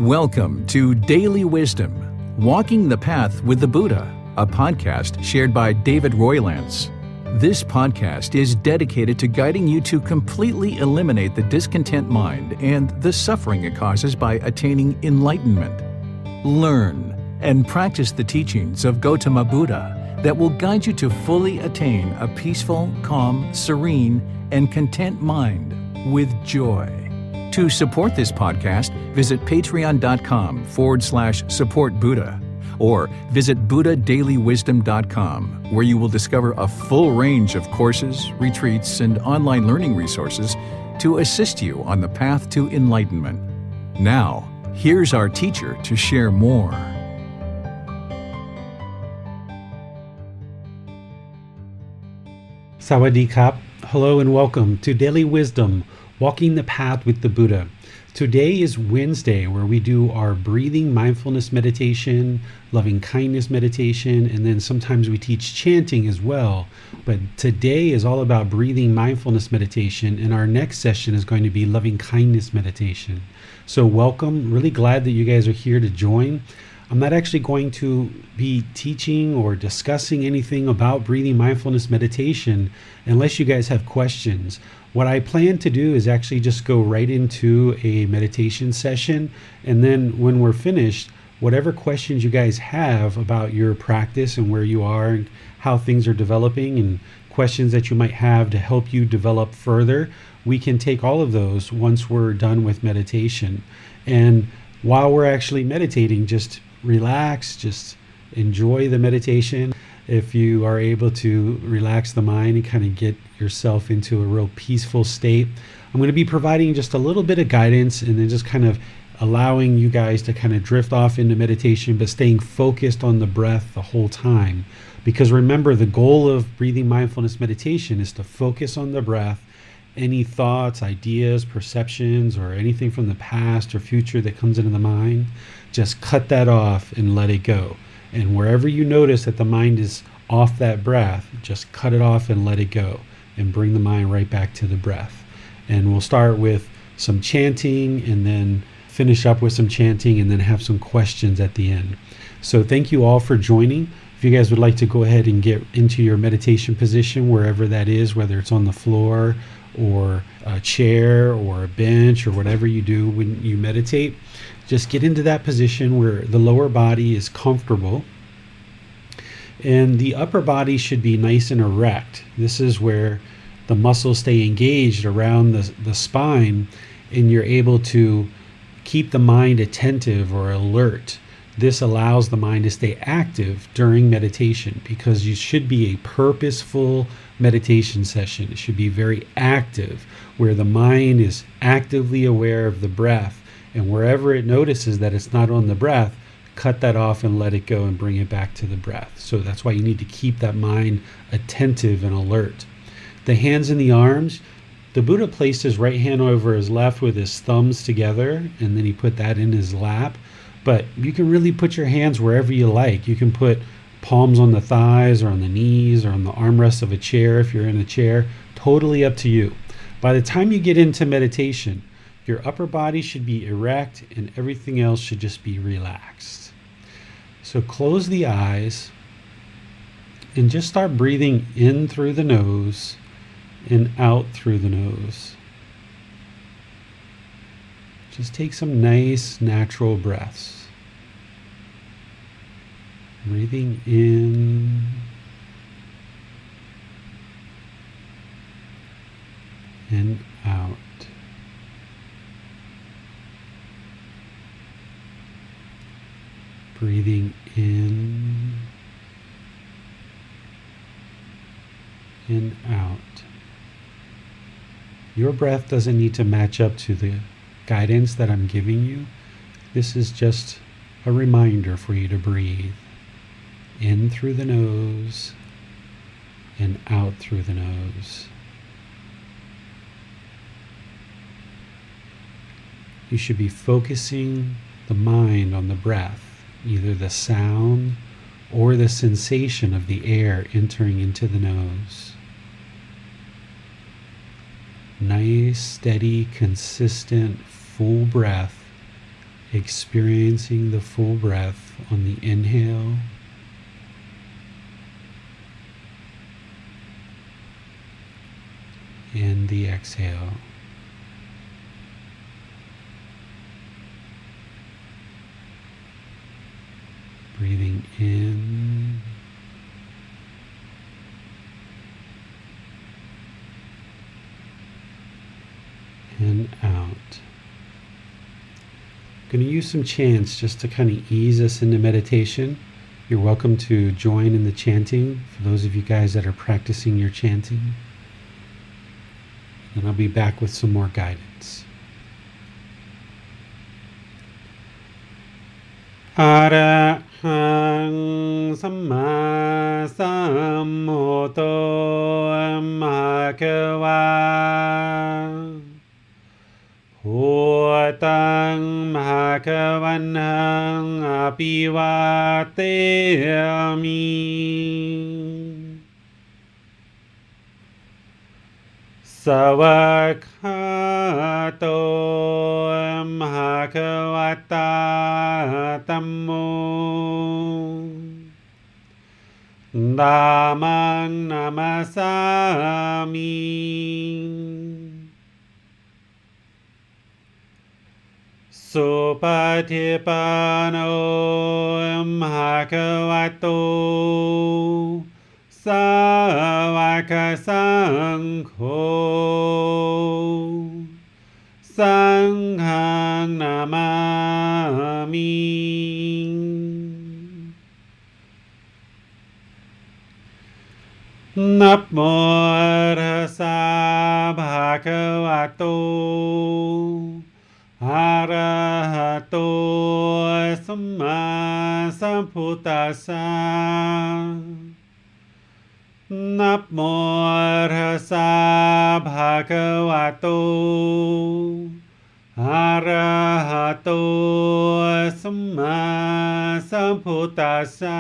Welcome to Daily Wisdom, Walking the Path with the Buddha, a podcast shared by David Roylance. This podcast is dedicated to guiding you to completely eliminate the discontent mind and the suffering it causes by attaining enlightenment. Learn and practice the teachings of Gotama Buddha that will guide you to fully attain a peaceful, calm, serene, and content mind with joy. To support this podcast, visit patreon.com/supportbuddha or visit buddhadailywisdom.com, where you will discover a full range of courses, retreats, and online learning resources to assist you on the path to enlightenment. Now, here's our teacher to share more. Sawadee Kap. Hello and welcome to Daily Wisdom, Walking the Path with the Buddha. Today is Wednesday, where we do our Breathing Mindfulness Meditation, Loving Kindness Meditation, and then sometimes we teach chanting as well. But today is all about Breathing Mindfulness Meditation, and our next session is going to be Loving Kindness Meditation. So welcome. Really glad that you guys are here to join. I'm not actually going to be teaching or discussing anything about breathing mindfulness meditation unless you guys have questions. What I plan to do is actually just go right into a meditation session, and then when we're finished, whatever questions you guys have about your practice and where you are and how things are developing, and questions that you might have to help you develop further, we can take all of those once we're done with meditation. And while we're actually meditating, just relax, just enjoy the meditation. If you are able to relax the mind and kind of get yourself into a real peaceful state, I'm going to be providing just a little bit of guidance and then just kind of allowing you guys to kind of drift off into meditation, but staying focused on the breath the whole time. Because remember, the goal of breathing mindfulness meditation is to focus on the breath. Any thoughts, ideas, perceptions, or anything from the past or future that comes into the mind, just cut that off and let it go. And wherever you notice that the mind is off that breath, just cut it off and let it go, and bring the mind right back to the breath. And we'll start with some chanting and then finish up with some chanting and then have some questions at the end. So thank you all for joining. If you guys would like to go ahead and get into your meditation position, wherever that is, whether it's on the floor or a chair or a bench or whatever you do when you meditate, just get into that position where the lower body is comfortable and the upper body should be nice and erect. This is where the muscles stay engaged around the spine, and you're able to keep the mind attentive or alert. This allows the mind to stay active during meditation, because you should be a purposeful meditation session. It should be very active, where the mind is actively aware of the breath, and wherever it notices that it's not on the breath, cut that off and let it go and bring it back to the breath. So that's why you need to keep that mind attentive and alert. The hands and the arms, the Buddha placed his right hand over his left with his thumbs together, and then he put that in his lap. But you can really put your hands wherever you like. You can put palms on the thighs or on the knees or on the armrest of a chair if you're in a chair. Totally up to you. By the time you get into meditation, your upper body should be erect and everything else should just be relaxed. So close the eyes and just start breathing in through the nose and out through the nose. Just take some nice natural breaths. Breathing in and out. Breathing in and out. Your breath doesn't need to match up to the guidance that I'm giving you. This is just a reminder for you to breathe in through the nose and out through the nose. You should be focusing the mind on the breath, either the sound or the sensation of the air entering into the nose. Nice, steady, consistent, full breath experiencing the full breath on the inhale and the exhale. Breathing in and out. I'm going to use some chants just to kind of ease us into meditation. You're welcome to join in the chanting for those of you guys that are practicing your chanting. And I'll be back with some more guidance. Arahang Samma Sambuddho Bhagava Bhutang Bhagavanang Abhivateyami Savakhato Bhagavata Tammo Dhammang Namasami Supatipano Bhagavato Savakasangho Sanghang Namami Namo Tassa Bhagavato Arahato Samma Sambuddhassa Namo Tassa Bhagavato Arahato Samma Sambuddhassa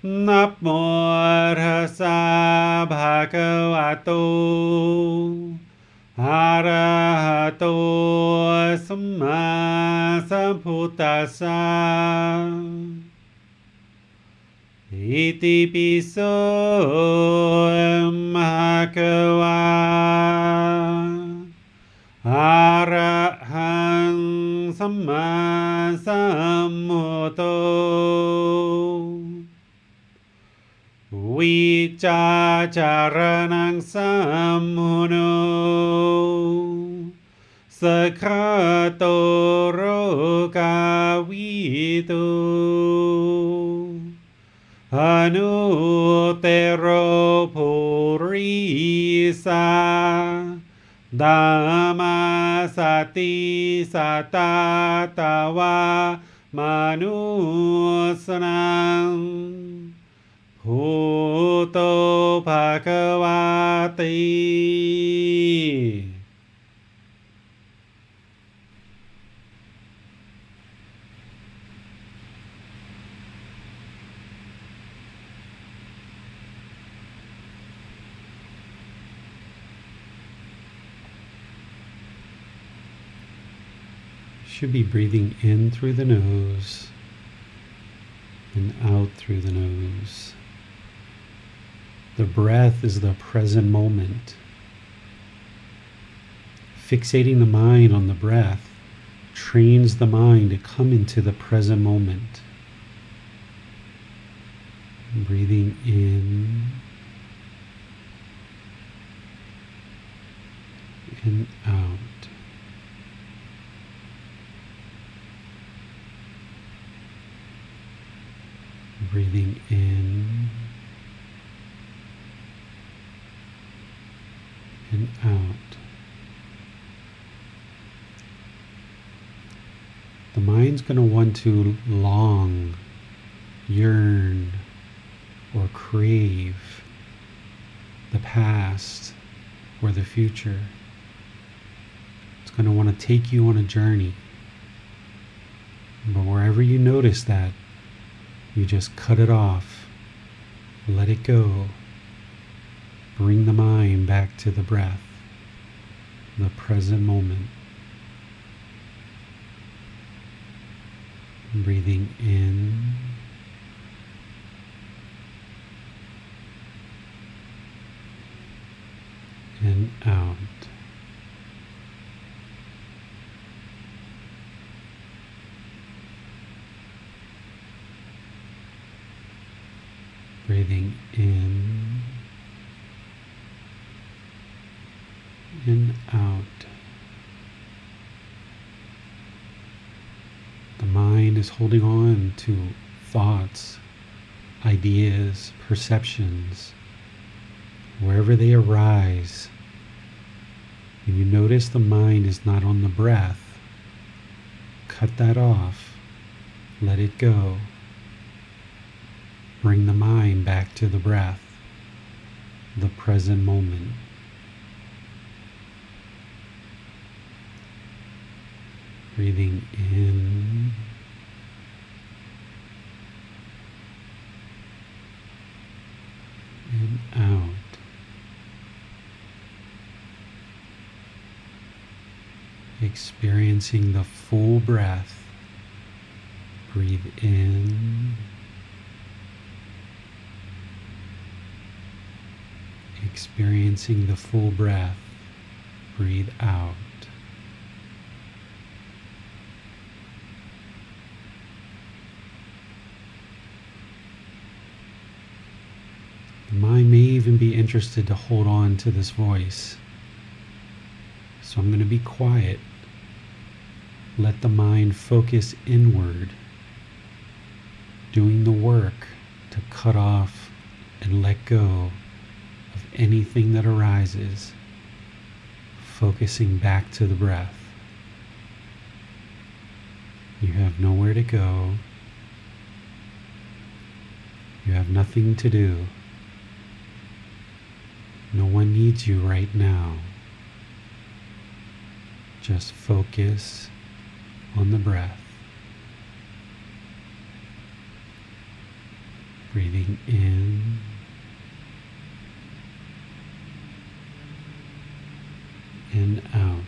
Namo Tassa Bhagavato Arahato Samma Sambuddhassa Iti piso Bhagava Arahang Samma Sambuddho Vicacaranang Sammuno Sakhato Rokavito Anutero Purisa Dhamma Sati Satatawa Manusanang Bhuto Bhagavati. Should be breathing in through the nose and out through the nose. The breath is the present moment. Fixating the mind on the breath trains the mind to come into the present moment. Breathing in and out. Breathing in and out. The mind's going to want to long, yearn, or crave the past or the future. It's going to want to take you on a journey. But wherever you notice that, you just cut it off, let it go. Bring the mind back to the breath, the present moment. Breathing in and out. Breathing in and out. The mind is holding on to thoughts, ideas, perceptions, wherever they arise. When you notice the mind is not on the breath, cut that off, let it go. Bring the mind back to the breath, the present moment. Breathing in and out. Experiencing the full breath. Breathe in. Experiencing the full breath. Breathe out. The mind may even be interested to hold on to this voice. So I'm going to be quiet. Let the mind focus inward, doing the work to cut off and let go of anything that arises, focusing back to the breath. You have nowhere to go. You have nothing to do. No one needs you right now. Just focus on the breath. Breathing in and out.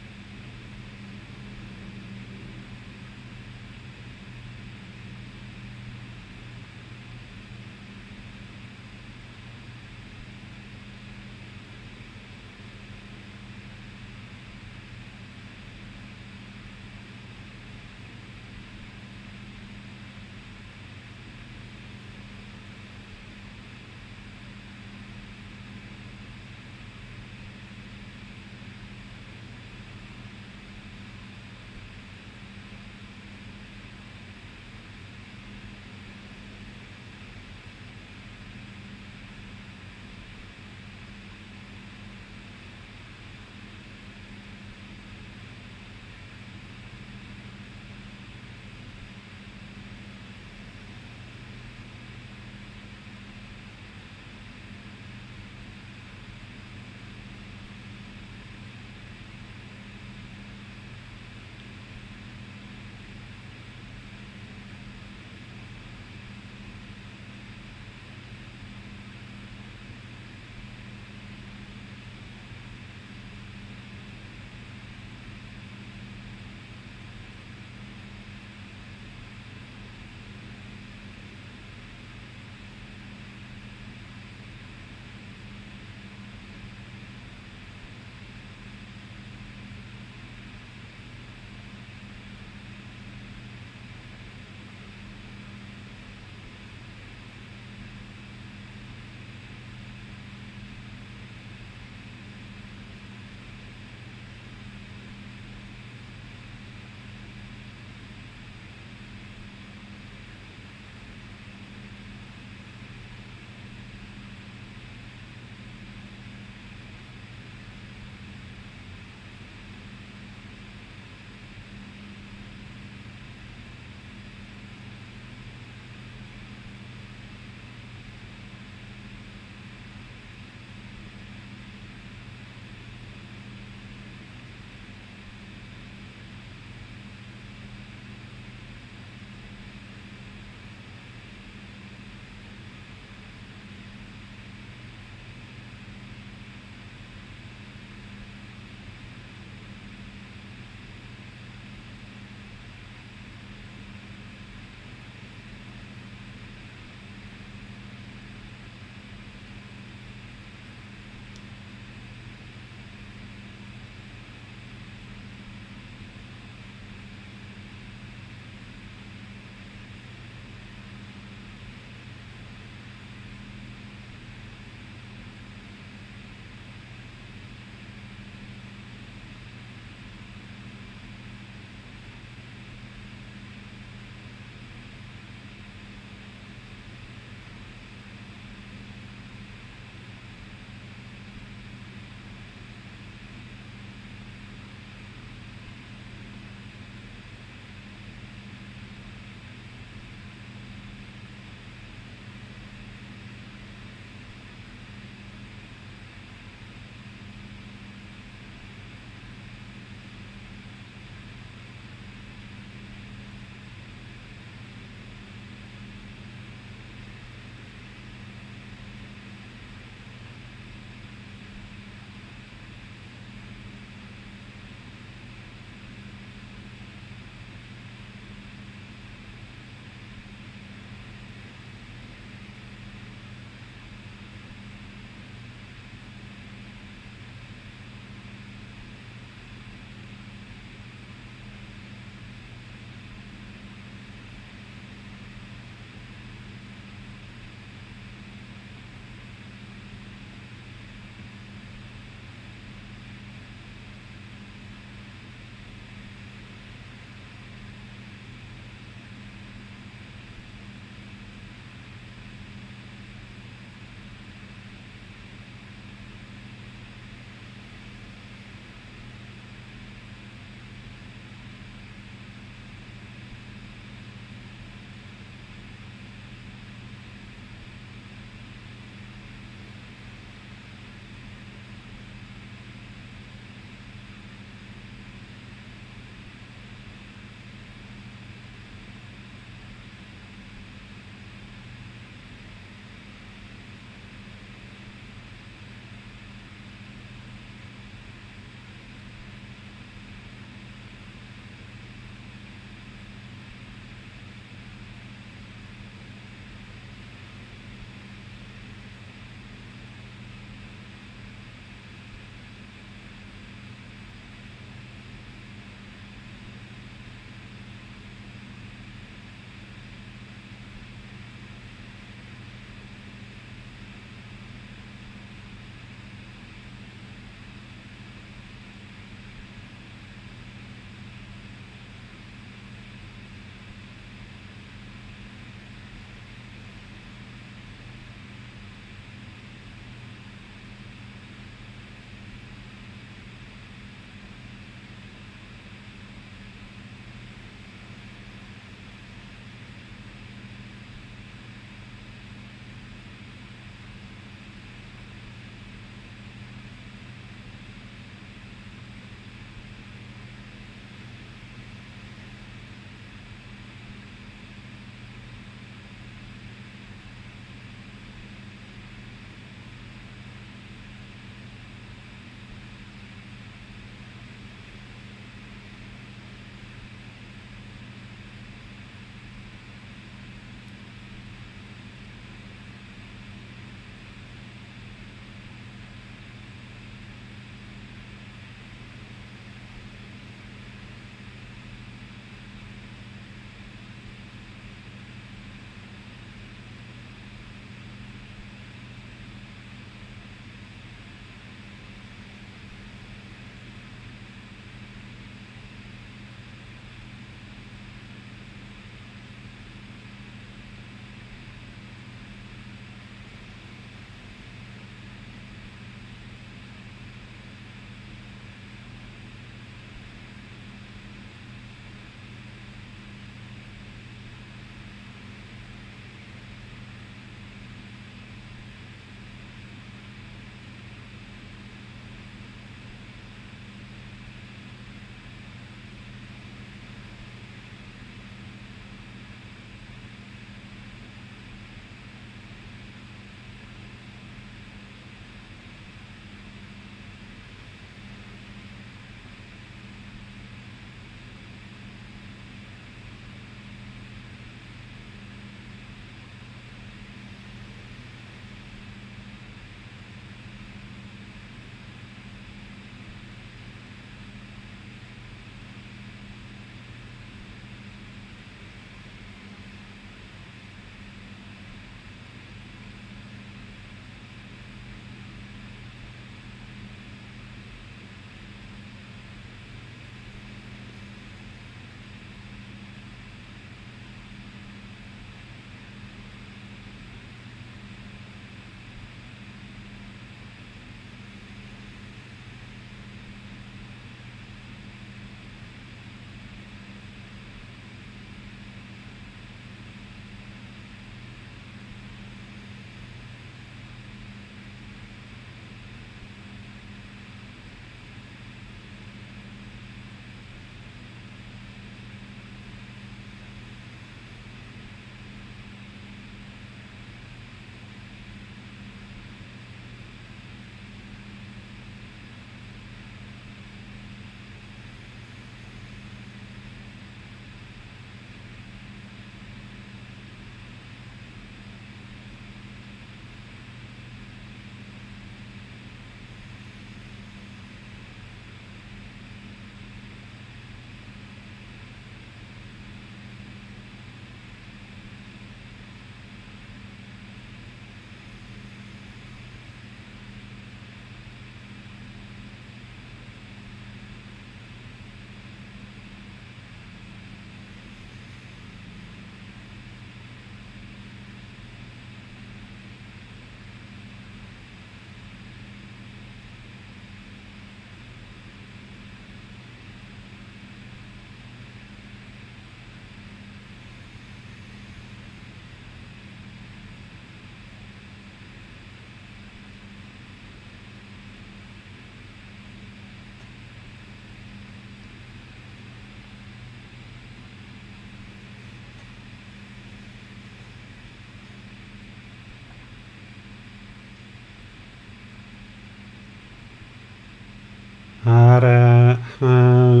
อะระหัง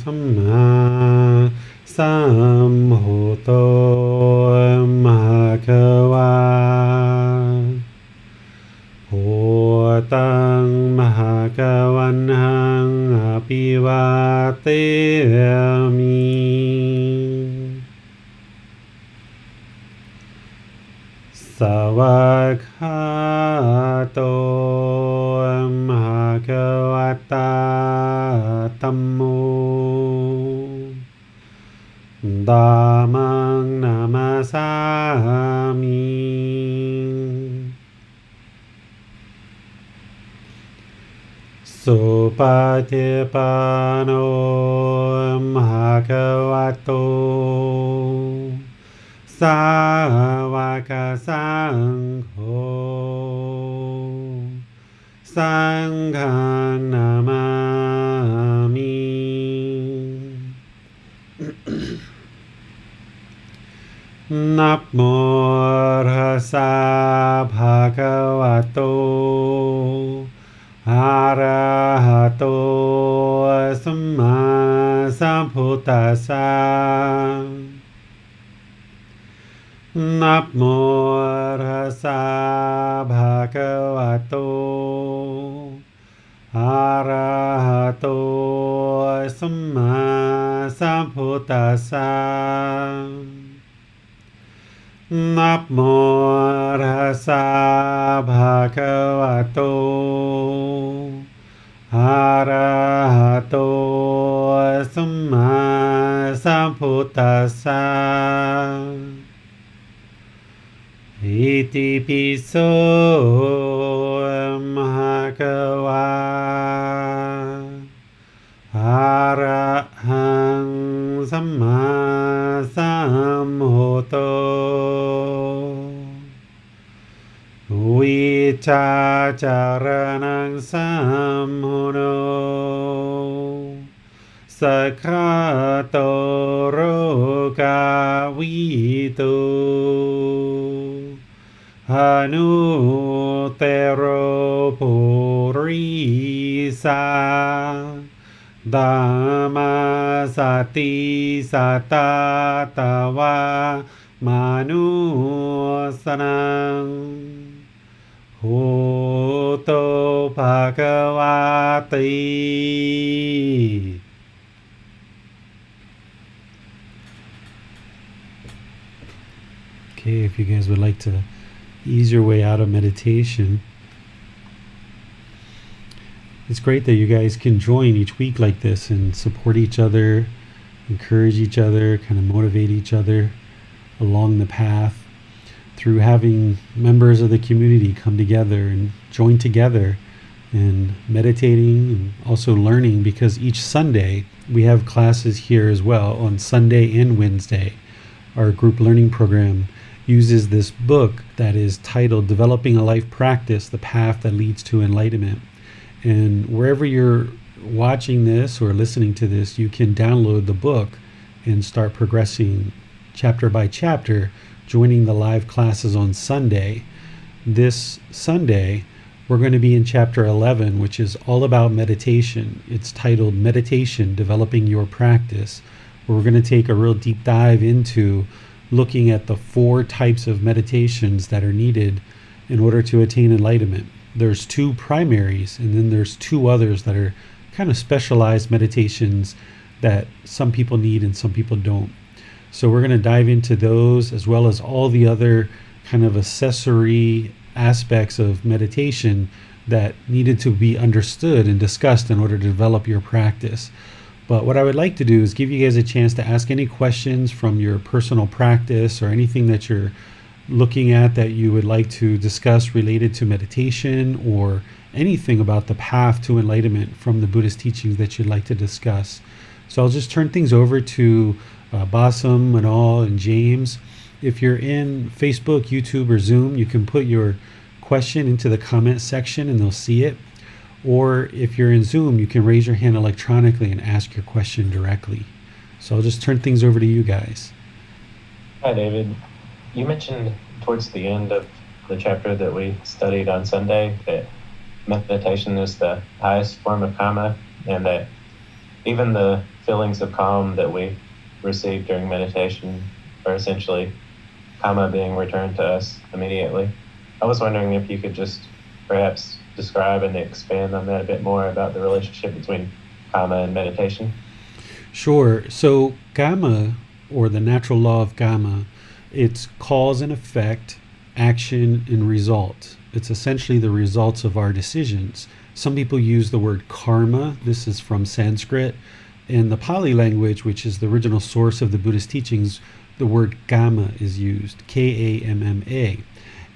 สัมมาสัมพุทโธมหะคะวาพุทธังมหะคะวันหังอภิวาเทมิสวากขาโตมหะคะวะตาธัมโมธัมมังนามาสามิสุปฏิปันโนมหะคะวะโตสาวกสังโฆสังฆังนามามินะโมตัสสะภะคะวะโตอะระหะโตสัมมาสัมพุทธัสสะนะโมตัสสะภะคะวะโตอะระหะโตสัมมาสัมพุทธัสสะนะโมตัสสะภะคะวะโตอะระหะโตสัมมาสัมพุทธัสสะอิติปิโสมหะคะวะอะระหังสัมมาสัมพุทโธวิชาจารณังสัมมุโนสัคขะโตโรกาวิตุหานุเตโรปุริสาธัมมาสติสัตตาตวามานุสนังพุทโธภควาติ Okay, if you guys would like to ease your way out of meditation, it's great that you guys can join each week like this and support each other, encourage each other, kind of motivate each other along the path through having members of the community come together and join together and meditating and also learning, because each Sunday we have classes here as well on Sunday and Wednesday. Our group learning program uses this book that is titled Developing a Life Practice, The Path That Leads to Enlightenment. And wherever you're watching this or listening to this, you can download the book and start progressing chapter by chapter, joining the live classes on Sunday. This Sunday, we're going to be in chapter 11, which is all about meditation. It's titled Meditation, Developing Your Practice, where we're going to take a real deep dive into looking at the 4 types of meditations that are needed in order to attain enlightenment. There's 2 primaries, and then there's 2 others that are kind of specialized meditations that some people need and some people don't. So we're going to dive into those, as well as all the other kind of accessory aspects of meditation that needed to be understood and discussed in order to develop your practice. But what I would like to do is give you guys a chance to ask any questions from your personal practice or anything that you're looking at that you would like to discuss related to meditation, or anything about the path to enlightenment from the Buddhist teachings that you'd like to discuss. So I'll just turn things over to Bassam, Manal, and James. If you're in Facebook, YouTube, or Zoom, you can put your question into the comment section and they'll see it. Or if you're in Zoom, you can raise your hand electronically and ask your question directly. So I'll just turn things over to you guys. Hi, David. You mentioned towards the end of the chapter that we studied on Sunday that meditation is the highest form of karma, and that even the feelings of calm that we receive during meditation are essentially karma being returned to us immediately. I was wondering if you could just perhaps describe and expand on that a bit more about the relationship between karma and meditation. Sure. So karma, or the natural law of karma, it's cause and effect, action and result. It's essentially the results of our decisions. Some people use the word karma. This is from Sanskrit. In the Pali language, which is the original source of the Buddhist teachings, the word kamma is used, K-A-M-M-A.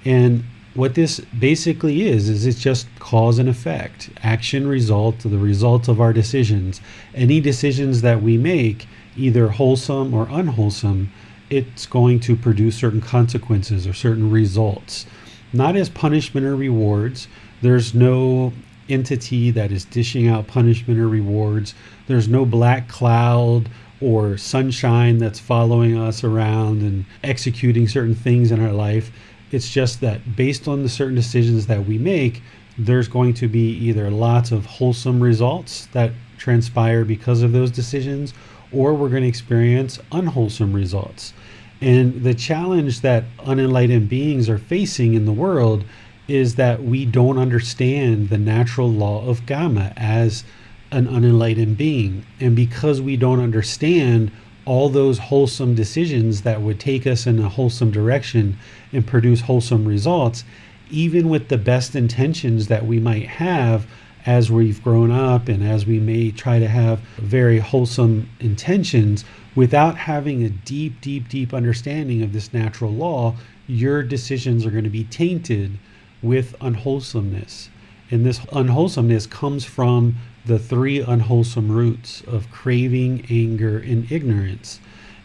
And what this basically is it's just cause and effect, action, result, the result of our decisions. Any decisions that we make, either wholesome or unwholesome, it's going to produce certain consequences or certain results. Not as punishment or rewards. There's no entity that is dishing out punishment or rewards. There's no black cloud or sunshine that's following us around and executing certain things in our life. It's just that based on the certain decisions that we make, there's going to be either lots of wholesome results that transpire because of those decisions, or we're going to experience unwholesome results. And the challenge that unenlightened beings are facing in the world is that we don't understand the natural law of karma as an unenlightened being. And because we don't understand all those wholesome decisions that would take us in a wholesome direction and produce wholesome results, even with the best intentions that we might have as we've grown up and as we may try to have very wholesome intentions, without having a deep understanding of this natural law, your decisions are going to be tainted with unwholesomeness. And this unwholesomeness comes from the three unwholesome roots of craving, anger, and ignorance.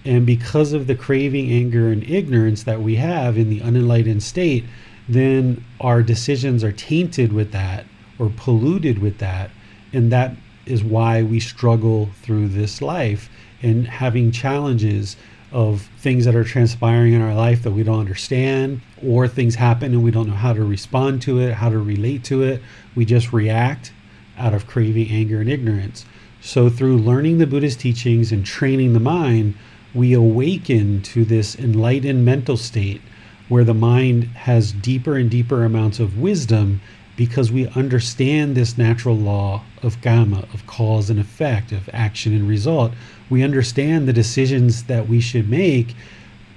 And because of the craving, anger, and ignorance that we have in the unenlightened state, then our decisions are tainted with that or polluted with that. And that is why we struggle through this life and having challenges of things that are transpiring in our life that we don't understand, or things happen and we don't know how to respond to it, how to relate to it. We just react out of craving, anger, and ignorance. So through learning the Buddhist teachings and training the mind, we awaken to this enlightened mental state where the mind has deeper and deeper amounts of wisdom, because we understand this natural law of karma, of cause and effect, of action and result. We understand the decisions that we should make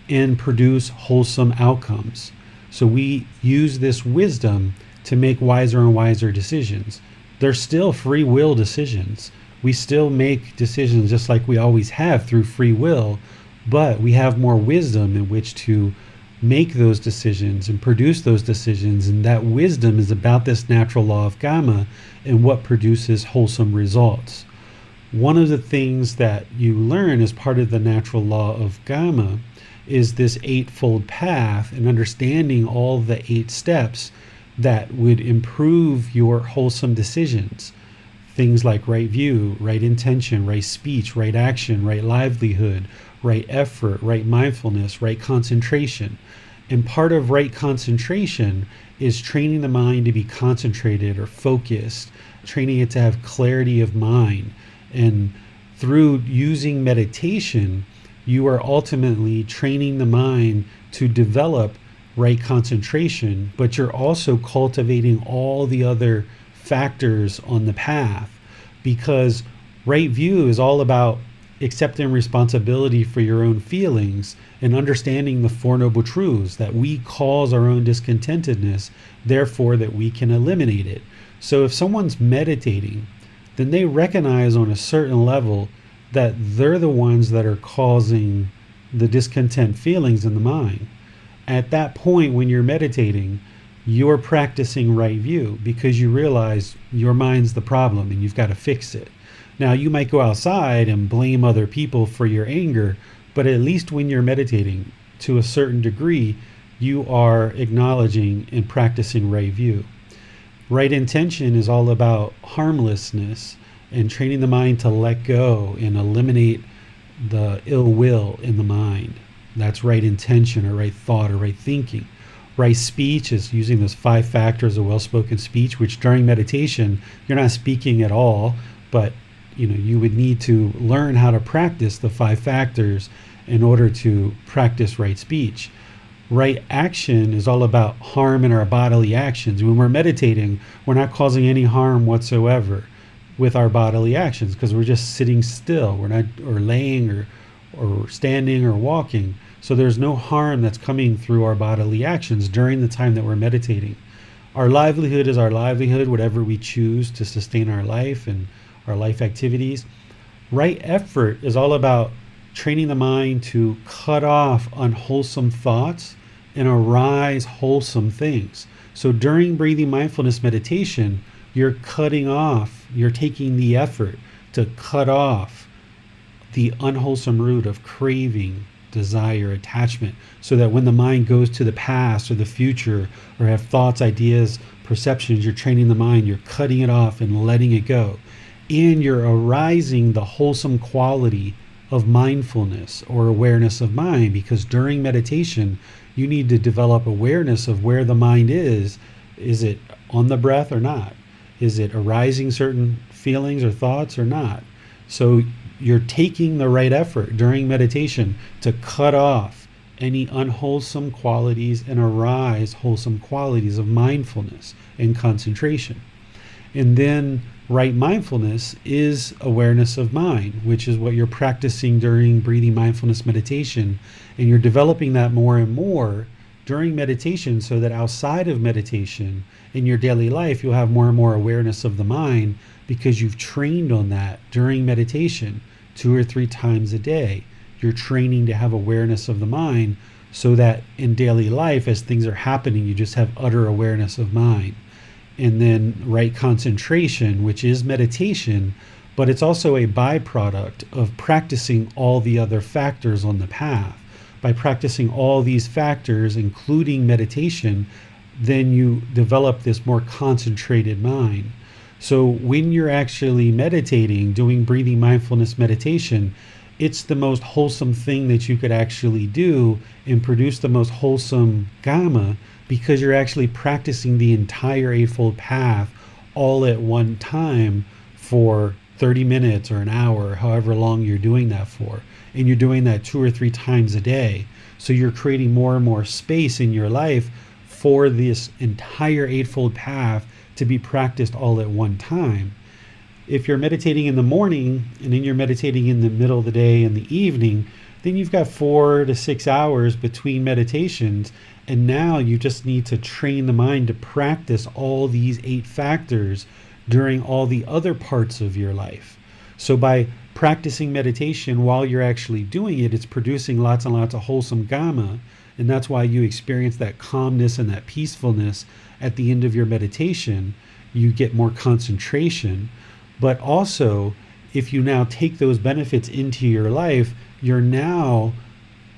and produce wholesome outcomes. So we use this wisdom to make wiser and wiser decisions. They're still free will decisions. We still make decisions just like we always have through free will, but we have more wisdom in which to make those decisions and produce those decisions. And that wisdom is about this natural law of karma and what produces wholesome results. One of the things that you learn as part of the natural law of karma is this eightfold path, and understanding all the 8 steps that would improve your wholesome decisions. Things like right view, right intention, right speech, right action, right livelihood, right effort, right mindfulness, right concentration. And part of right concentration is training the mind to be concentrated or focused, training it to have clarity of mind. And through using meditation, you are ultimately training the mind to develop right concentration, but you're also cultivating all the other factors on the path, because right view is all about accepting responsibility for your own feelings and understanding the Four Noble Truths, that we cause our own discontentedness, therefore that we can eliminate it. So if someone's meditating, then they recognize on a certain level that they're the ones that are causing the discontent feelings in the mind. At that point, when you're meditating, you're practicing right view, because you realize your mind's the problem and you've got to fix it. Now, you might go outside and blame other people for your anger, but at least when you're meditating, to a certain degree, you are acknowledging and practicing right view. Right intention is all about harmlessness and training the mind to let go and eliminate the ill will in the mind. That's right intention or right thought or right thinking. Right speech is using those 5 factors of well-spoken speech, which during meditation, you're not speaking at all, but you would need to learn how to practice the 5 factors in order to practice right speech. Right action is all about harm in our bodily actions. When we're meditating, we're not causing any harm whatsoever with our bodily actions because we're just sitting still. We're not, or laying or standing or walking. So there's no harm that's coming through our bodily actions during the time that we're meditating. Our livelihood is our livelihood, whatever we choose to sustain our life and our life activities. Right effort is all about training the mind to cut off unwholesome thoughts and arise wholesome things. So during breathing mindfulness meditation, you're taking the effort to cut off the unwholesome root of craving, desire, attachment, so that when the mind goes to the past or the future or have thoughts, ideas, perceptions, you're training the mind, you're cutting it off and letting it go. And you're arising the wholesome quality of mindfulness or awareness of mind, because during meditation, you need to develop awareness of where the mind is. Is it on the breath or not? Is it arising certain feelings or thoughts or not? So you're taking the right effort during meditation to cut off any unwholesome qualities and arise wholesome qualities of mindfulness and concentration. And then right mindfulness is awareness of mind, which is what you're practicing during breathing mindfulness meditation. And you're developing that more and more during meditation, so that outside of meditation in your daily life, you'll have more and more awareness of the mind, because you've trained on that during meditation 2 or 3 times a day. You're training to have awareness of the mind, so that in daily life, as things are happening, you just have utter awareness of mind. And then right concentration, which is meditation, but it's also a byproduct of practicing all the other factors on the path. By practicing all these factors, including meditation, then you develop this more concentrated mind. So when you're actually meditating, doing breathing mindfulness meditation, it's the most wholesome thing that you could actually do and produce the most wholesome Gotama, because you're actually practicing the entire Eightfold Path all at one time for 30 minutes or an hour, however long you're doing that for. And you're doing that 2 or 3 times a day. So you're creating more and more space in your life for this entire Eightfold Path to be practiced all at one time. If you're meditating in the morning and then you're meditating in the middle of the day and the evening, then you've got 4 to 6 hours between meditations. And now you just need to train the mind to practice all these 8 factors during all the other parts of your life. So by practicing meditation while you're actually doing it, it's producing lots and lots of wholesome Gotama. And that's why you experience that calmness and that peacefulness at the end of your meditation. You get more concentration. But also, if you now take those benefits into your life, you're now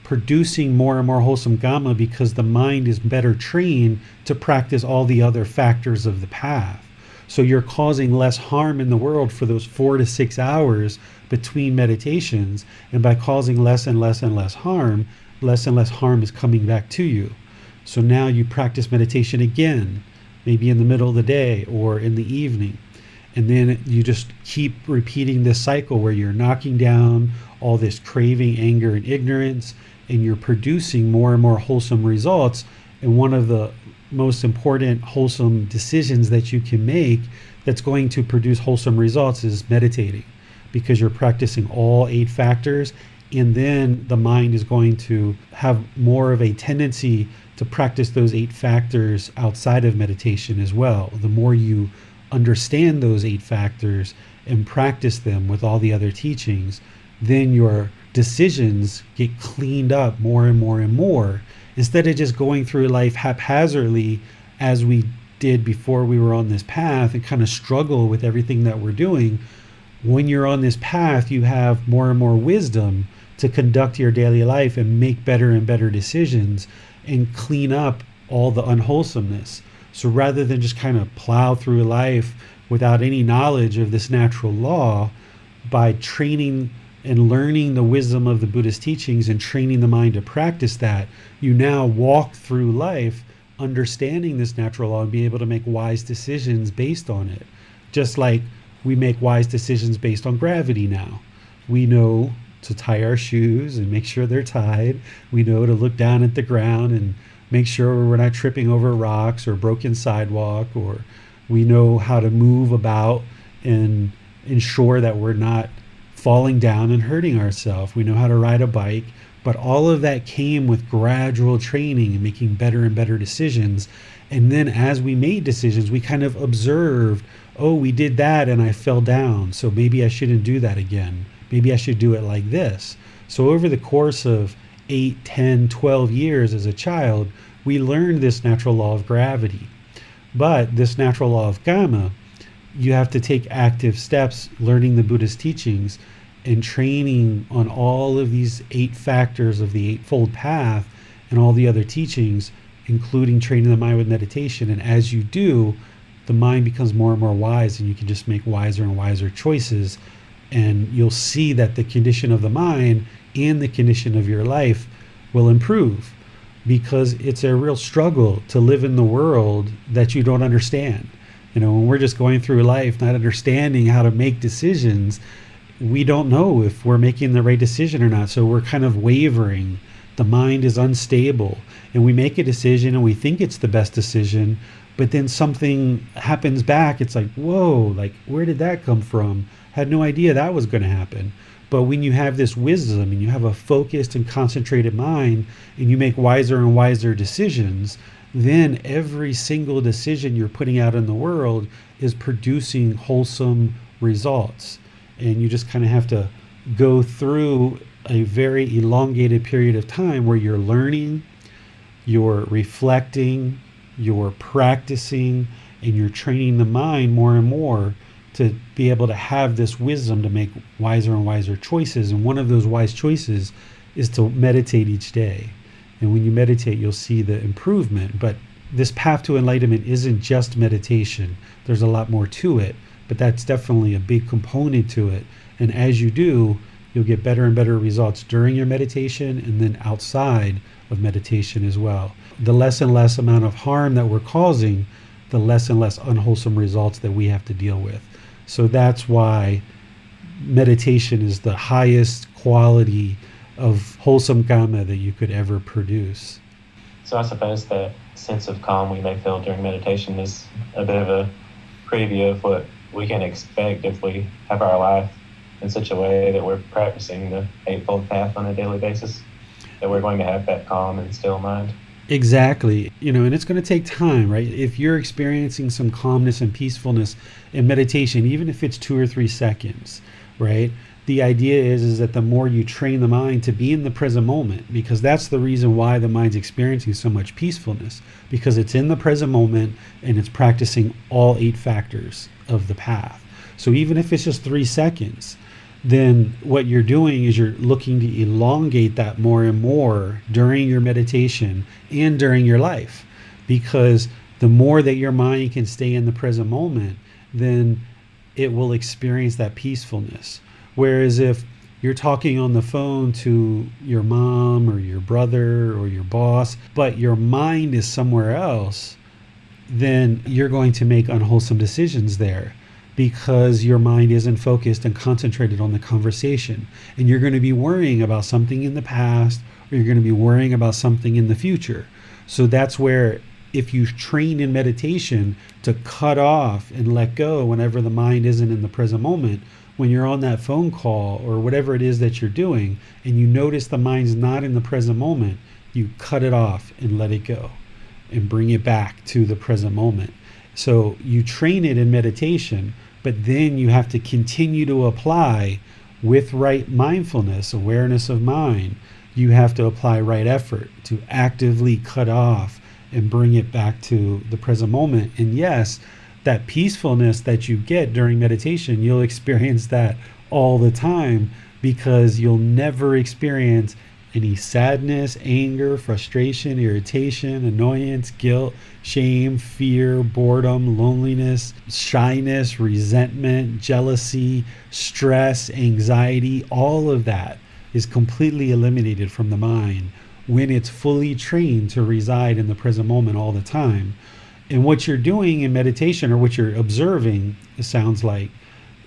producing more and more wholesome Gotama, because the mind is better trained to practice all the other factors of the path. So you're causing less harm in the world for those 4 to 6 hours between meditations. And by causing less and less and less harm is coming back to you. So now you practice meditation again, maybe in the middle of the day or in the evening. And then you just keep repeating this cycle where you're knocking down all this craving, anger, and ignorance, and you're producing more and more wholesome results. And one of the most important wholesome decisions that you can make that's going to produce wholesome results is meditating, because you're practicing all 8 factors. And then the mind is going to have more of a tendency to practice those 8 factors outside of meditation as well. The more you understand those 8 factors and practice them with all the other teachings, then your decisions get cleaned up more and more and more, instead of just going through life haphazardly as we did before we were on this path and kind of struggle with everything that we're doing. When you're on this path, you have more and more wisdom to conduct your daily life and make better and better decisions and clean up all the unwholesomeness. So rather than just kind of plow through life without any knowledge of this natural law, by training and learning the wisdom of the Buddhist teachings and training the mind to practice that, you now walk through life understanding this natural law and be able to make wise decisions based on it. Just like we make wise decisions based on gravity now. We know to tie our shoes and make sure they're tied. We know to look down at the ground and make sure we're not tripping over rocks or broken sidewalk, or we know how to move about and ensure that we're not falling down and hurting ourselves. We know how to ride a bike, but all of that came with gradual training and making better and better decisions. And then as we made decisions, we kind of observed, oh, we did that and I fell down, so maybe I shouldn't do that again. Maybe I should do it like this. So over the course of 8, 10, 12 years as a child, we learned this natural law of gravity. But this natural law of karma, you have to take active steps learning the Buddha's teachings and training on all of these 8 factors of the Eightfold Path and all the other teachings, including training the mind with meditation. And as you do, the mind becomes more and more wise, and you can just make wiser and wiser choices. And you'll see that the condition of the mind and the condition of your life will improve, because it's a real struggle to live in the world that you don't understand. You know, when we're just going through life not understanding how to make decisions, we don't know if we're making the right decision or not. So we're kind of wavering. The mind is unstable, and we make a decision and we think it's the best decision, but then something happens back. It's like, whoa, like, where did that come from? Had no idea that was going to happen. But when you have this wisdom and you have a focused and concentrated mind and you make wiser and wiser decisions, then every single decision you're putting out in the world is producing wholesome results. And you just kind of have to go through a very elongated period of time where you're learning, you're reflecting, you're practicing, and you're training the mind more and more to be able to have this wisdom to make wiser and wiser choices. And one of those wise choices is to meditate each day. And when you meditate, you'll see the improvement. But this path to enlightenment isn't just meditation. There's a lot more to it, but that's definitely a big component to it. And as you do, you'll get better and better results during your meditation and then outside of meditation as well. The less and less amount of harm that we're causing, the less and less unwholesome results that we have to deal with. So that's why meditation is the highest quality of wholesome karma that you could ever produce. So I suppose that sense of calm we may feel during meditation is a bit of a preview of what we can expect if we have our life in such a way that we're practicing the Eightfold Path on a daily basis, that we're going to have that calm and still mind. Exactly. You know, and it's going to take time, right? If you're experiencing some calmness and peacefulness in meditation, even if it's 2 or 3 seconds, right? The idea is that the more you train the mind to be in the present moment, because that's the reason why the mind's experiencing so much peacefulness, because it's in the present moment and it's practicing all 8 factors of the path. So even if it's just 3 seconds, then what you're doing is you're looking to elongate that more and more during your meditation and during your life, because the more that your mind can stay in the present moment, then it will experience that peacefulness. Whereas if you're talking on the phone to your mom or your brother or your boss, but your mind is somewhere else, then you're going to make unwholesome decisions there, because your mind isn't focused and concentrated on the conversation. And you're going to be worrying about something in the past, or you're going to be worrying about something in the future. So that's where, if you train in meditation to cut off and let go whenever the mind isn't in the present moment, when you're on that phone call or whatever it is that you're doing, and you notice the mind's not in the present moment, you cut it off and let it go and bring it back to the present moment. So you train it in meditation, but then you have to continue to apply with right mindfulness, awareness of mind. You have to apply right effort to actively cut off and bring it back to the present moment. And yes, that peacefulness that you get during meditation, you'll experience that all the time, because you'll never experience any sadness, anger, frustration, irritation, annoyance, guilt, shame, fear, boredom, loneliness, shyness, resentment, jealousy, stress, anxiety. All of that is completely eliminated from the mind when it's fully trained to reside in the present moment all the time. And what you're doing in meditation, or what you're observing, it sounds like,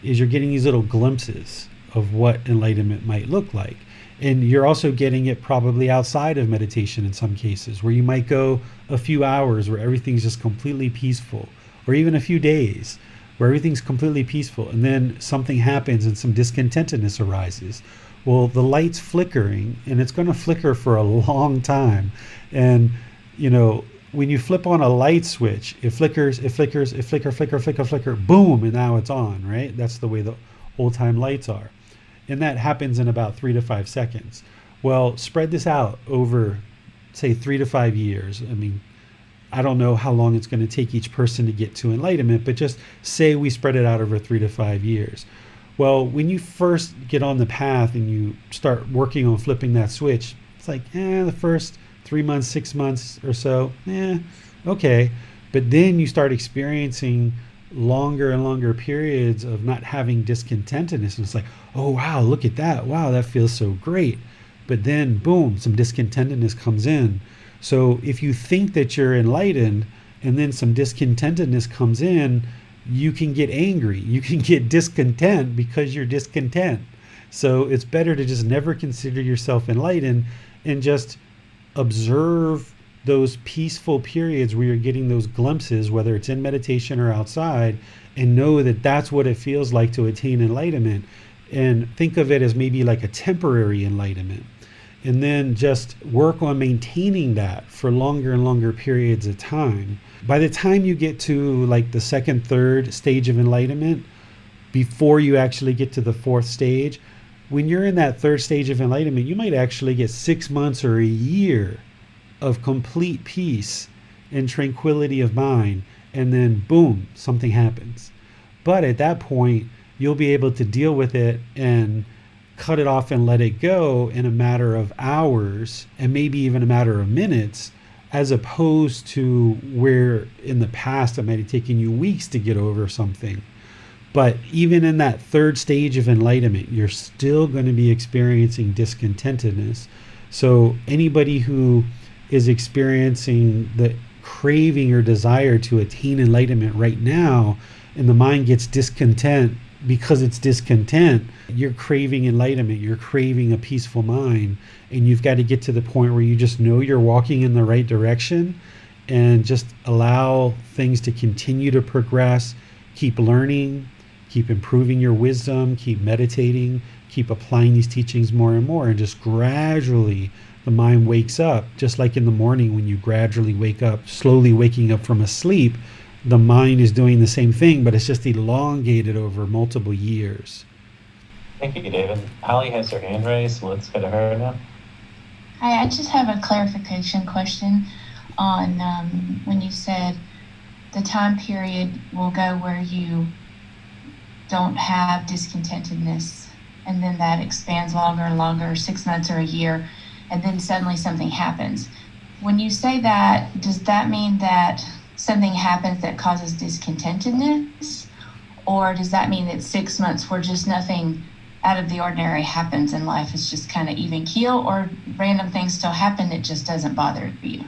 is you're getting these little glimpses of what enlightenment might look like. And you're also getting it probably outside of meditation in some cases, where you might go a few hours where everything's just completely peaceful, or even a few days where everything's completely peaceful, and then something happens and some discontentedness arises. Well, the light's flickering, and it's going to flicker for a long time. And, when you flip on a light switch, it flickers, flicker, boom, and now it's on, right? That's the way the old-time lights are. And that happens in about 3 to 5 seconds. Well, spread this out over, say, 3 to 5 years. I mean, I don't know how long it's going to take each person to get to enlightenment, but just say we spread it out over 3 to 5 years. Well, when you first get on the path and you start working on flipping that switch, it's like, the first 3 months, 6 months or so, okay. But then you start experiencing longer and longer periods of not having discontentedness. And it's like, oh, wow, look at that. Wow, that feels so great. But then, boom, some discontentedness comes in. So if you think that you're enlightened and then some discontentedness comes in, you can get angry. You can get discontent because you're discontent. So it's better to just never consider yourself enlightened and just observe those peaceful periods where you're getting those glimpses, whether it's in meditation or outside, and know that that's what it feels like to attain enlightenment. And think of it as maybe like a temporary enlightenment. And then just work on maintaining that for longer and longer periods of time. By the time you get to like the second, third stage of enlightenment, before you actually get to the fourth stage, when you're in that third stage of enlightenment, you might actually get 6 months or a year of complete peace and tranquility of mind, and then boom, something happens. But at that point, you'll be able to deal with it and cut it off and let it go in a matter of hours, and maybe even a matter of minutes, as opposed to where in the past it might have taken you weeks to get over something. But even in that third stage of enlightenment, you're still going to be experiencing discontentedness. So anybody who is experiencing the craving or desire to attain enlightenment right now, and the mind gets discontent because it's discontent, you're craving enlightenment, you're craving a peaceful mind, and you've got to get to the point where you just know you're walking in the right direction and just allow things to continue to progress, keep learning, keep improving your wisdom, keep meditating, keep applying these teachings more and more, and just gradually the mind wakes up. Just like in the morning when you gradually wake up, slowly waking up from a sleep, the mind is doing the same thing, but it's just elongated over multiple years. Thank you, David. Holly has her hand raised, so let's go to her now. Hi, I just have a clarification question on when you said the time period will go where you don't have discontentedness, and then that expands longer and longer, 6 months or a year, and then suddenly something happens. When you say that, does that mean that something happens that causes discontentedness? Or does that mean that 6 months where just nothing out of the ordinary happens in life, is just kind of even keel, or random things still happen, it just doesn't bother you?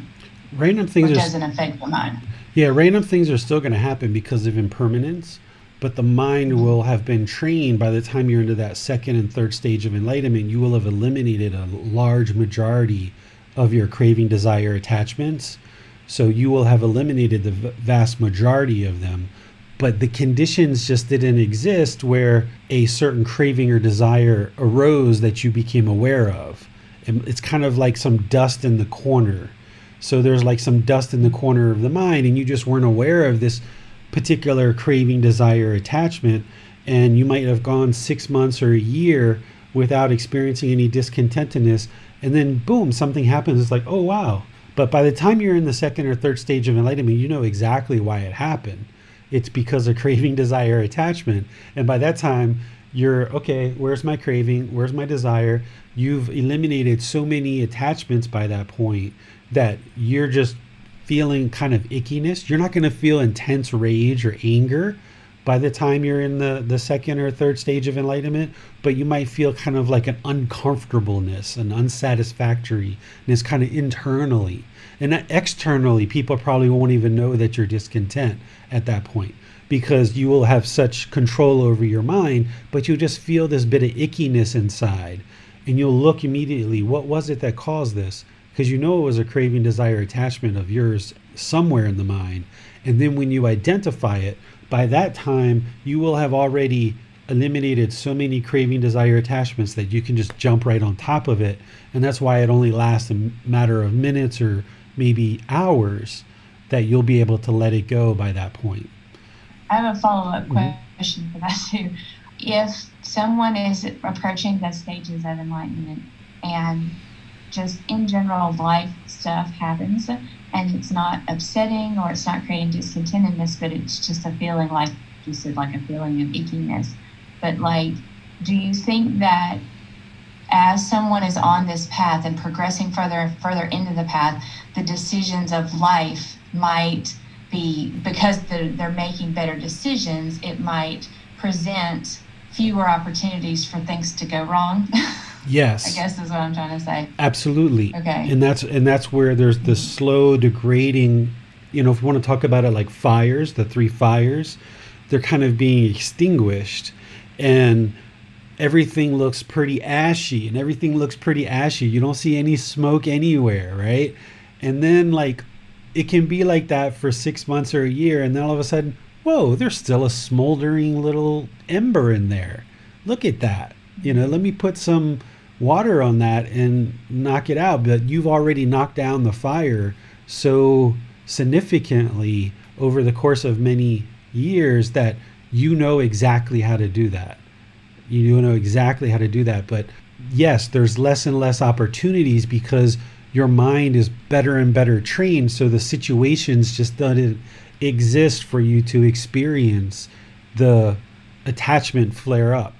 Random things doesn't affect the mind. Yeah, random things are still going to happen because of impermanence, but the mind will have been trained. By the time you're into that second and third stage of enlightenment, you will have eliminated a large majority of your craving, desire, attachments. So you will have eliminated the vast majority of them. But the conditions just didn't exist where a certain craving or desire arose that you became aware of. And it's kind of like some dust in the corner. So there's like some dust in the corner of the mind, and you just weren't aware of this particular craving, desire, attachment, and you might have gone 6 months or a year without experiencing any discontentedness, and then boom, something happens. It's like, oh wow. But by the time you're in the second or third stage of enlightenment, you know exactly why it happened. It's because of craving, desire, attachment. And by that time, you're, okay, where's my craving? Where's my desire? You've eliminated so many attachments by that point that you're just feeling kind of ickiness. You're not going to feel intense rage or anger, by the time you're in the second or third stage of enlightenment, but you might feel kind of like an uncomfortableness, an unsatisfactoriness kind of internally. And externally, people probably won't even know that you're discontent at that point, because you will have such control over your mind, but you'll just feel this bit of ickiness inside. And you'll look immediately, what was it that caused this? Because you know it was a craving, desire, attachment of yours somewhere in the mind. And then when you identify it, by that time, you will have already eliminated so many craving, desire, attachments that you can just jump right on top of it. And that's why it only lasts a matter of minutes or maybe hours that you'll be able to let it go by that point. I have a follow-up question for that too. If someone is approaching the stages of enlightenment and just in general life stuff happens and it's not upsetting or it's not creating discontentedness, but it's just a feeling, like you said, like a feeling of ickiness. But like, do you think that as someone is on this path and progressing further and further into the path, the decisions of life might be, because they're making better decisions, it might present fewer opportunities for things to go wrong? Yes. I guess is what I'm trying to say. Absolutely. Okay. And that's where there's the slow degrading, if you want to talk about it like fires, the three fires, they're kind of being extinguished, and everything looks pretty ashy, You don't see any smoke anywhere, right? And then like it can be like that for 6 months or a year, and then all of a sudden, whoa, there's still a smoldering little ember in there. Look at that. Let me put some water on that and knock it out. But you've already knocked down the fire so significantly over the course of many years that you know exactly how to do that. But yes, there's less and less opportunities because your mind is better and better trained, so the situations just don't exist for you to experience the attachment flare up.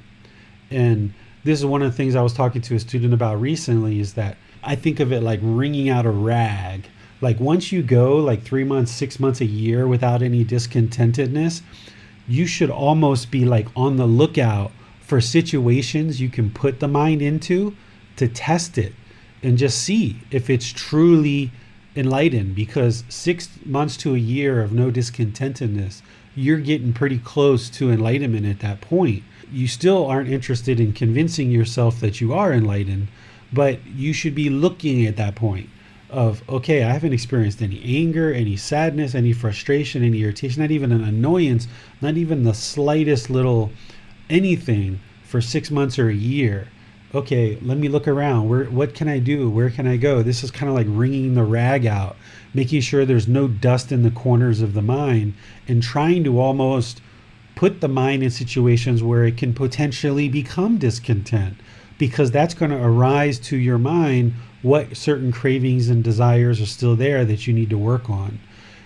And this is one of the things I was talking to a student about recently, is that I think of it like wringing out a rag. Like once you go like 3 months, 6 months, a year without any discontentedness, you should almost be like on the lookout for situations you can put the mind into to test it and just see if it's truly enlightened. Because 6 months to a year of no discontentedness, you're getting pretty close to enlightenment at that point. You still aren't interested in convincing yourself that you are enlightened, but you should be looking at that point of, okay, I haven't experienced any anger, any sadness, any frustration, any irritation, not even an annoyance, not even the slightest little anything for 6 months or a year. Okay, let me look around. What can I do? Where can I go? This is kind of like wringing the rag out, making sure there's no dust in the corners of the mind, and trying to almost put the mind in situations where it can potentially become discontent, because that's going to arise to your mind what certain cravings and desires are still there that you need to work on.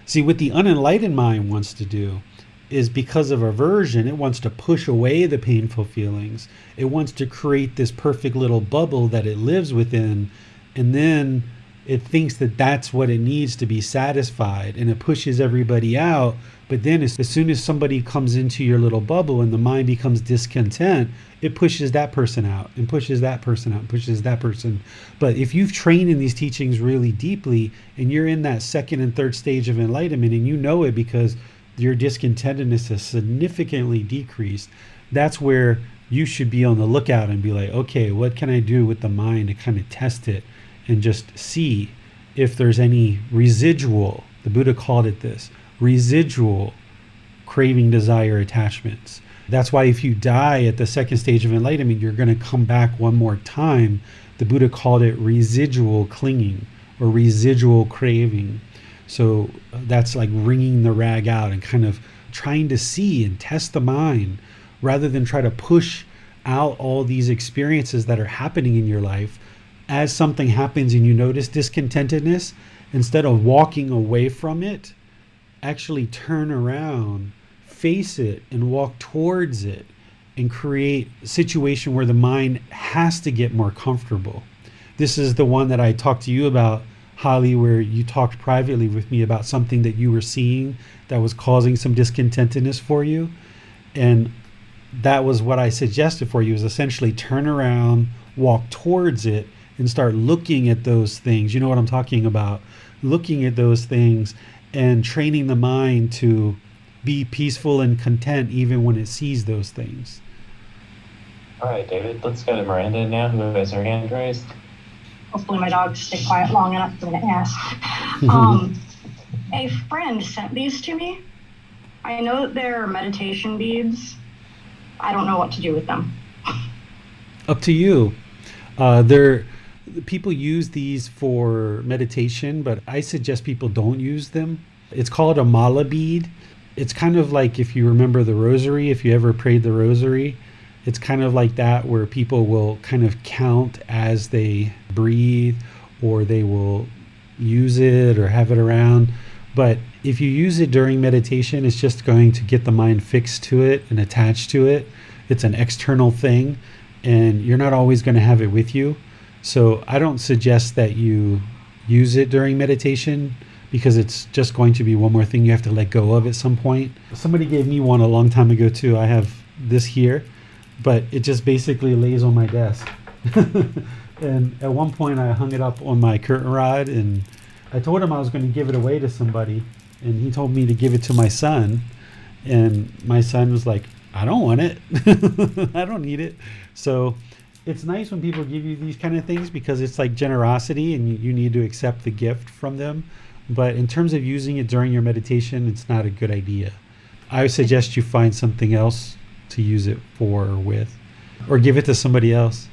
See, what the unenlightened mind wants to do is, because of aversion, it wants to push away the painful feelings. It wants to create this perfect little bubble that it lives within, and then it thinks that that's what it needs to be satisfied, and it pushes everybody out. But then as soon as somebody comes into your little bubble and the mind becomes discontent, it pushes that person out and pushes that person out and pushes that person. But if you've trained in these teachings really deeply and you're in that second and third stage of enlightenment, and you know it because your discontentedness has significantly decreased, that's where you should be on the lookout and be like, okay, what can I do with the mind to kind of test it and just see if there's any residual, the Buddha called it this, residual craving, desire, attachments. That's why if you die at the second stage of enlightenment, you're going to come back one more time. The Buddha called it residual clinging or residual craving. So that's like wringing the rag out and kind of trying to see and test the mind, rather than try to push out all these experiences that are happening in your life. As something happens and you notice discontentedness, instead of walking away from it, actually turn around, face it, and walk towards it, and create a situation where the mind has to get more comfortable. This is the one that I talked to you about, Holly, where you talked privately with me about something that you were seeing that was causing some discontentedness for you. And that was what I suggested for you, is essentially turn around, walk towards it, and start looking at those things. You know what I'm talking about? Looking at those things and training the mind to be peaceful and content even when it sees those things. All right, David, let's go to Miranda now, who has her hand raised. Hopefully my dogs stay quiet long enough for me to ask. A friend sent these to me. I know that they're meditation beads. I don't know what to do with them. Up to you. People use these for meditation, but I suggest people don't use them. It's called a mala bead. It's kind of like, if you remember the rosary, if you ever prayed the rosary, it's kind of like that, where people will kind of count as they breathe, or they will use it or have it around. But if you use it during meditation, it's just going to get the mind fixed to it and attached to it. It's an external thing, and you're not always going to have it with you. So I don't suggest that you use it during meditation, because it's just going to be one more thing you have to let go of at some point. Somebody gave me one a long time ago too. I have this here, but it just basically lays on my desk. And at one point I hung it up on my curtain rod, and I told him I was going to give it away to somebody, and he told me to give it to my son. And my son was like, I don't want it. I don't need it. So it's nice when people give you these kind of things, because it's like generosity, and you need to accept the gift from them. But in terms of using it during your meditation, it's not a good idea. I would suggest you find something else to use it for or with, or give it to somebody else.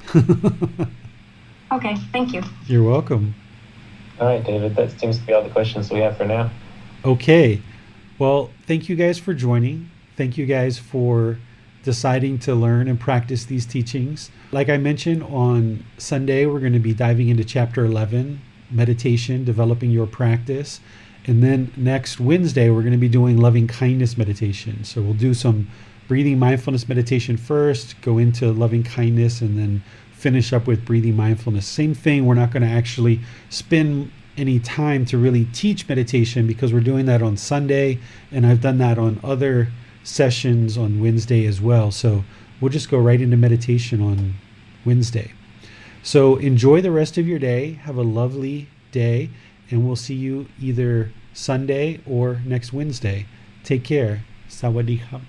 Okay, thank you. You're welcome. All right, David, that seems to be all the questions we have for now. Okay. Well, thank you guys for joining. Thank you guys for deciding to learn and practice these teachings. Like I mentioned, on Sunday, we're going to be diving into chapter 11, meditation, developing your practice. And then next Wednesday, we're going to be doing loving kindness meditation. So we'll do some breathing mindfulness meditation first, go into loving kindness, and then finish up with breathing mindfulness. Same thing, we're not going to actually spend any time to really teach meditation, because we're doing that on Sunday, and I've done that on other sessions on Wednesday as well. So we'll just go right into meditation on Wednesday. So enjoy the rest of your day. Have a lovely day, and we'll see you either Sunday or next Wednesday. Take care. Sawadee khap.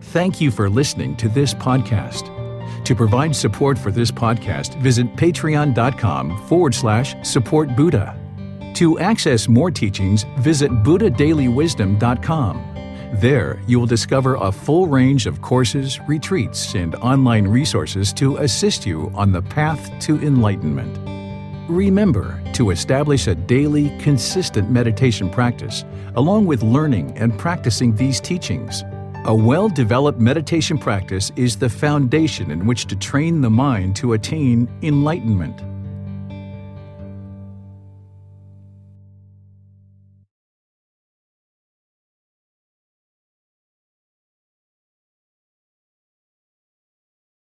Thank you for listening to this podcast. To provide support for this podcast, visit patreon.com/support Buddha. To access more teachings, visit buddhadailywisdom.com. There, you will discover a full range of courses, retreats, and online resources to assist you on the path to enlightenment. Remember to establish a daily, consistent meditation practice, along with learning and practicing these teachings. A well-developed meditation practice is the foundation in which to train the mind to attain enlightenment.